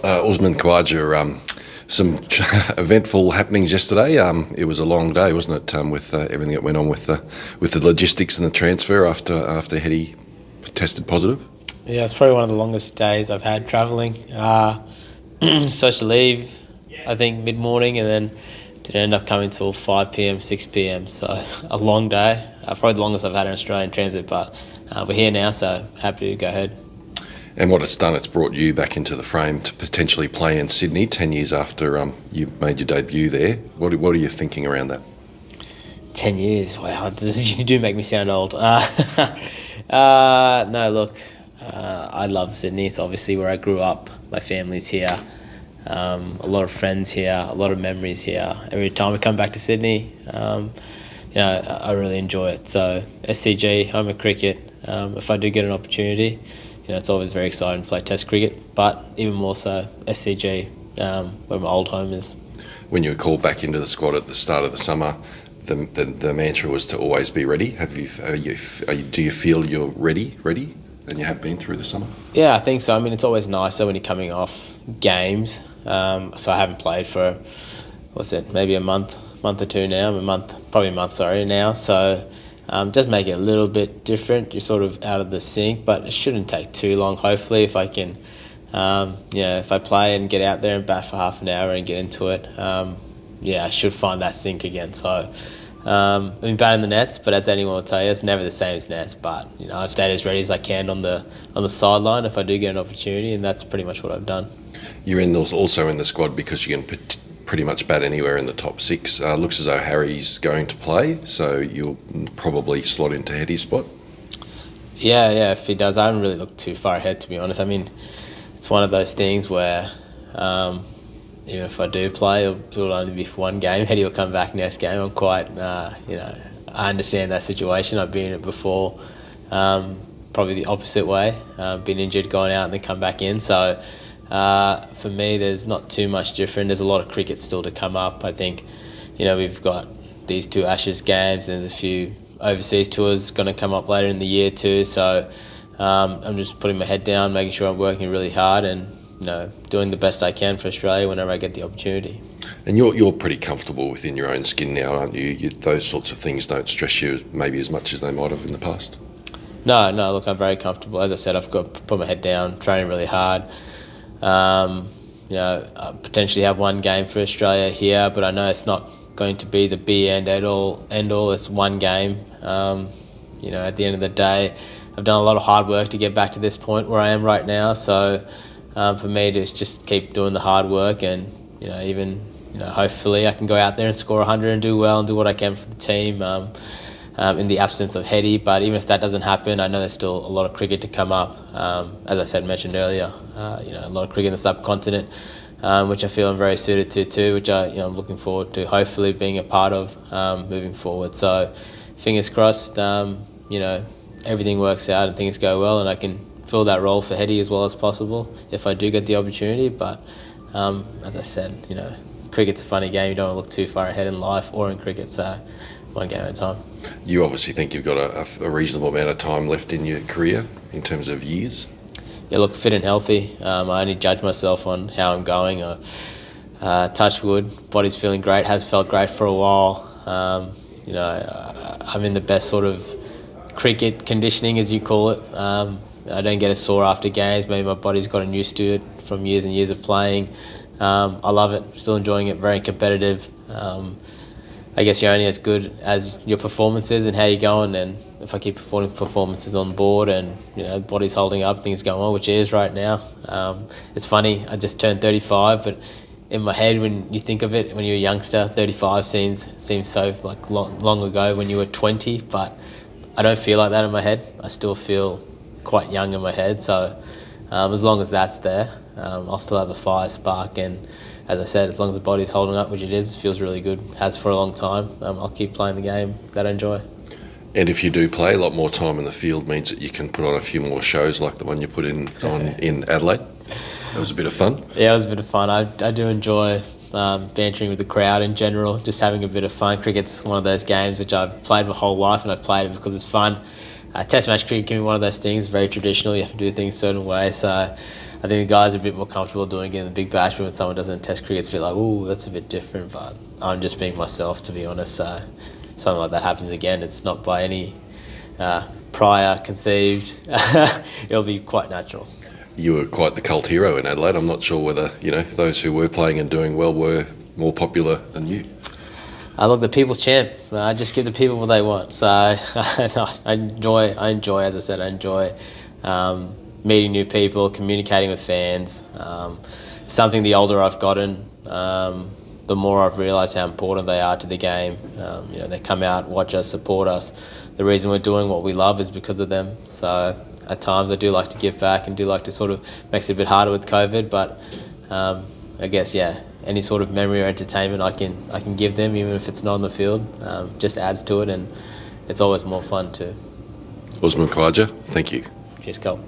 Usman Khawaja, some eventful happenings yesterday. It was a long day, wasn't it, with everything that went on with the logistics and the transfer after Hetty tested positive? Yeah, it's probably one of the longest days I've had travelling. Supposed to leave, I think, mid-morning, and then didn't end up coming till 5 p.m, 6 p.m, so a long day. Probably the longest I've had in Australian transit, but we're here now, so happy to go ahead. And what it's done, it's brought you back into the frame to potentially play in Sydney 10 years after you made your debut there. What are you thinking around that? 10 years, wow, you do make me sound old. No, look, I love Sydney. It's obviously where I grew up. My family's here. A lot of friends here, a lot of memories here. Every time I come back to Sydney, I really enjoy it. So SCG, home of cricket. If I do get an opportunity, it's always very exciting to play Test cricket, but even more so SCG, where my old home is. When you were called back into the squad at the start of the summer, the mantra was to always be ready. Do you feel you're ready, and you have been through the summer? Yeah, I think so. I mean, it's always nicer when you're coming off games. So I haven't played for, maybe a month or two now. Probably a month now. So just make it a little bit different. You're sort of out of the sync, but it shouldn't take too long. Hopefully, if I can, if I play and get out there and bat for half an hour and get into it, I should find that sync again. So I've been batting the nets, but as anyone will tell you, it's never the same as nets. But I've stayed as ready as I can on the sideline if I do get an opportunity, and that's pretty much what I've done. You're also in the squad because you can pretty much bat anywhere in the top six. Looks as though Harry's going to play, so you'll probably slot into Hetty's spot. Yeah, if he does. I haven't really looked too far ahead, to be honest. I mean, it's one of those things where even if I do play, it'll only be for one game. Hetty will come back next game. I'm quite, I understand that situation. I've been in it before, probably the opposite way. Been injured, gone out, and then come back in. So for me, there's not too much different. There's a lot of cricket still to come up. I think, we've got these 2 Ashes games, and there's a few overseas tours going to come up later in the year too. So I'm just putting my head down, making sure I'm working really hard, and doing the best I can for Australia whenever I get the opportunity. And you're pretty comfortable within your own skin now, aren't you? Those sorts of things don't stress you maybe as much as they might have in the past? No, look, I'm very comfortable. As I said, I've got to put my head down, training really hard. I potentially have one game for Australia here, but I know it's not going to be the be end all. It's one game. At the end of the day, I've done a lot of hard work to get back to this point where I am right now. So for me to just keep doing the hard work, and hopefully I can go out there and score 100 and do well and do what I can for the team in the absence of Hetty. But even if that doesn't happen, I know there's still a lot of cricket to come up. As I mentioned earlier, a lot of cricket in the subcontinent, which I feel I'm very suited to too, which I'm looking forward to hopefully being a part of moving forward. So fingers crossed, everything works out and things go well, and I can fill that role for Hetty as well as possible if I do get the opportunity. But as I said, cricket's a funny game. You don't want to look too far ahead in life or in cricket, so one game at a time. You obviously think you've got a reasonable amount of time left in your career in terms of years? Yeah, look, fit and healthy. I only judge myself on how I'm going. Touch wood, body's feeling great, has felt great for a while. I'm in the best sort of cricket conditioning, as you call it. I don't get a sore after games. Maybe my body's gotten used to it from years and years of playing. I love it. Still enjoying it. Very competitive. I guess you're only as good as your performances and how you're going. And if I keep performing performances on board and the body's holding up, things going on, which it is right now. It's funny. I just turned 35, but in my head, when you think of it, when you're a youngster, 35 seems so long ago when you were 20. But I don't feel like that in my head. I still feel quite young in my head, so as long as that's there, I'll still have the fire spark, and as I said, as long as the body's holding up, which it is, it feels really good, has for a long time, I'll keep playing the game that I enjoy. And if you do play, a lot more time in the field means that you can put on a few more shows like the one you put in Adelaide. That was a bit of fun. Yeah, it was a bit of fun. I do enjoy bantering with the crowd in general, just having a bit of fun. Cricket's one of those games which I've played my whole life, and I've played it because it's fun. Test match cricket can be one of those things, very traditional. You have to do things a certain way. So I think the guys are a bit more comfortable doing it in the Big Bash, but when someone does it in Test cricket, it's a bit like, ooh, that's a bit different. But I'm just being myself, to be honest. So something like that happens again, it's not by any prior conceived. It'll be quite natural. You were quite the cult hero in Adelaide. I'm not sure whether those who were playing and doing well were more popular than you. I look, the people's champ. I just give the people what they want. So I enjoy, as I said, I enjoy meeting new people, communicating with fans. Something the older I've gotten, the more I've realised how important they are to the game. They come out, watch us, support us. The reason we're doing what we love is because of them. So at times I do like to give back and do like to sort of, makes it a bit harder with COVID, but I guess, any sort of memory or entertainment I can give them, even if it's not on the field, just adds to it, and it's always more fun too. Usman Khawaja, thank you. Cheers, Cole.